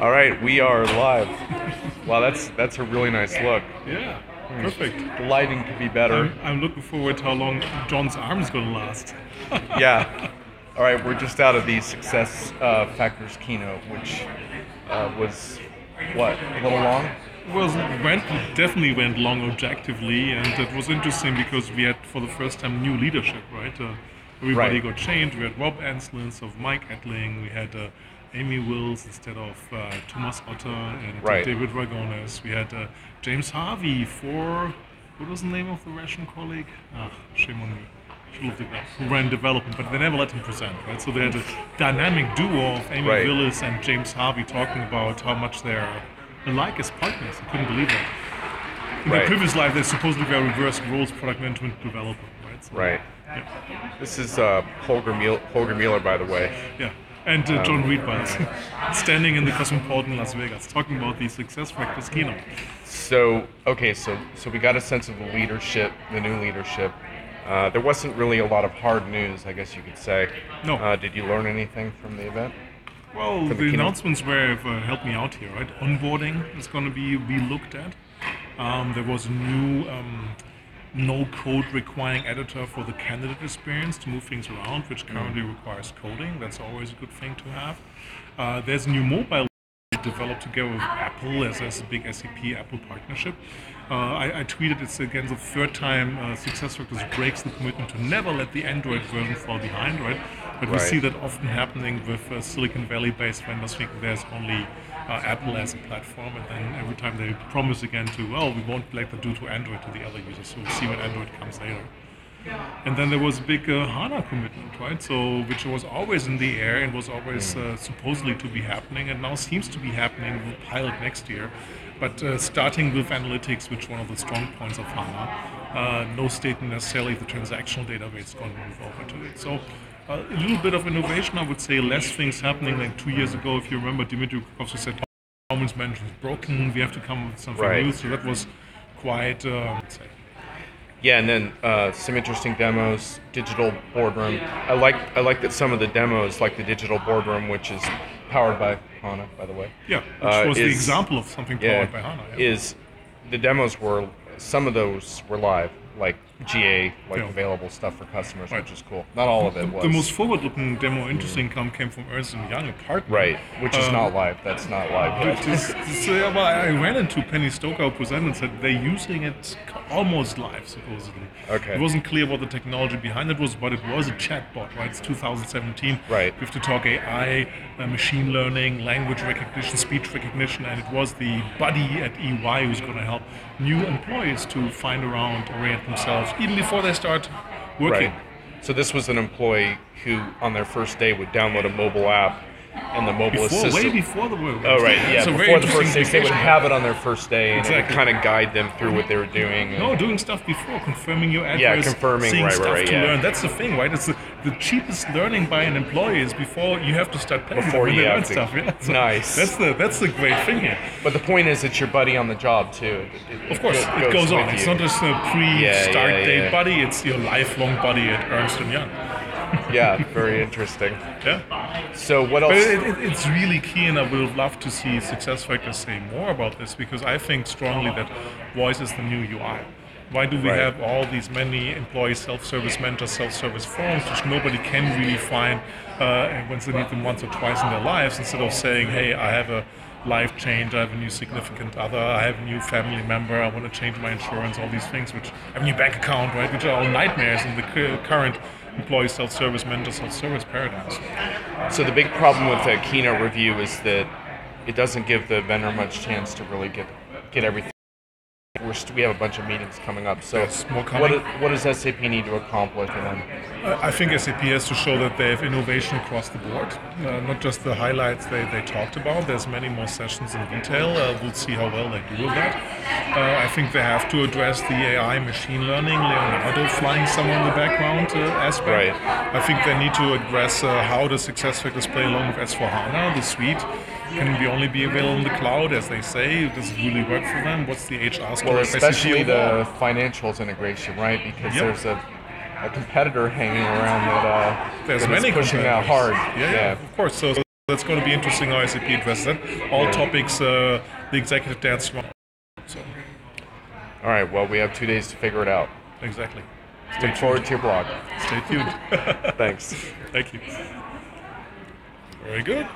All right, we are live. Wow, that's a really nice look. Yeah, perfect. The lighting could be better. I'm looking forward to how long John's arm's gonna last. Yeah. All right, we're just out of the Success Factors keynote, which was what, a little long? Definitely went long objectively, and it was interesting because we had for the first time new leadership, right? Everybody Right. got changed. We had Rob Ansel instead of Mike Edling. We had Amy Wills instead of Thomas Otter and Right. David Dragones. We had James Harvey for, what was the name of the Russian colleague? Shame on me. Should look it up. Who ran development, but they never let him present, right? So they had a dynamic duo of Amy Right. Willis and James Harvey talking about how much they're alike as partners. I couldn't believe that. In their Right. previous life, they supposedly were reversed roles, product management, developer, right? So, Right. Yeah. This is Holger Mueller, by the way. Yeah. And John Reed was standing in the Cosmopolitan Las Vegas talking about the SuccessFactors keynote. So we got a sense of the leadership, the new leadership. There wasn't really a lot of hard news, I guess you could say. No. Did you learn anything from the event? Well, the the keynote? announcements were helped me out here, right? Onboarding is going to be looked at. There was a new no-code requiring editor for the candidate experience to move things around, which currently requires coding. That's always a good thing to have. There's a new mobile developed together with Apple as a big SAP Apple partnership. I tweeted it's again the third time SuccessFactors breaks the commitment to never let the Android version fall behind, right? But we Right. see that often happening with Silicon Valley-based vendors thinking there's only Apple as a platform, and then every time they promise again to, well, we won't let that do to Android to the other users, so we'll see when Android comes later. And then there was a big HANA commitment, right? So, which was always in the air and was always supposedly to be happening, and now seems to be happening with a pilot next year. But starting with analytics, which is one of the strong points of HANA, no statement necessarily if the transactional database is going to move over to it. So, a little bit of innovation, I would say, less things happening than 2 years ago. If you remember, Dimitri also said performance management is broken. We have to come up with something Right. new. So that was quite, let's say. Yeah, and then some interesting demos, digital boardroom. I like that some of the demos, like the digital boardroom, which is powered by HANA, by the way. Yeah, which was the is- example of something powered by HANA. Yeah. Is the demos were, some of those were live, like GA, like Yeah. available stuff for customers, Right. which is cool. Not all of it was. The most forward-looking demo, interesting, came from Ernst & Young, a partner. Right, which is not live. That's not live yet. Well, I ran into Penny Stoker, who presented, and said they're using it almost live, supposedly. Okay. It wasn't clear what the technology behind it was, but it was a chatbot, right? It's 2017. Right. We have to talk AI, machine learning, language recognition, speech recognition, and it was the buddy at EY who's going to help new employees to find around, orient themselves, even before they start working. Right. So this was an employee who, on their first day, would download a mobile app, and the mobile assistant. Way before the work. Oh right, yeah. So very Before the first interesting day, they would decision. have it on their first day, and it would Exactly. kind of guide them through what they were doing. and- No, doing stuff before, confirming your address, confirming, seeing right, stuff right, to yeah. learn. That's the thing, right? It's the cheapest learning by an employee is before you have to start paying Before them when you they learn have to- stuff. Yeah? So Nice. That's the great thing here. But the point is, it's your buddy on the job too. Of course, it goes on. with It's you. not just a pre-start yeah, date yeah. buddy. It's your lifelong buddy at Ernst & Young. Yeah, very interesting. Yeah. So what But else? it's really key, and I would have loved to see SuccessFactors say more about this, because I think strongly that voice is the new UI. Why do we Right. have all these many employee self-service mentors, self-service forums, which nobody can really find once they need them once or twice in their lives, instead of saying, hey, I have a life change, I have a new significant other, I have a new family member, I want to change my insurance, all these things, which I have a new bank account, right, which are all nightmares in the current employee self-service, mentor self-service paradigms. So the big problem with the keynote review is that it doesn't give the vendor much chance to really get everything. We have a bunch of meetings coming up. So Yes, more coming. what does SAP need to accomplish? And then, I think SAP has to show that they have innovation across the board, not just the highlights they talked about. There's many more sessions in detail. We'll see how well they do with that. I think they have to address the AI, machine learning, Leonardo flying somewhere in the background aspect. Right. I think they need to address how does SuccessFactors play along with S4HANA, the suite. Can we only be available in the cloud, as they say? Does it really work for them? What's the HR story? well, of SAP especially overall? the financials integration, right? Because Yep. there's a competitor hanging around that There's that is many pushing that competitors. hard. Yeah, of course. So That's going to be interesting how SAP addresses that. All topics the executive dance from. So. All right, well, we have 2 days to figure it out. Exactly. Look forward to your blog. Stay tuned. Thanks. Thank you. Very good.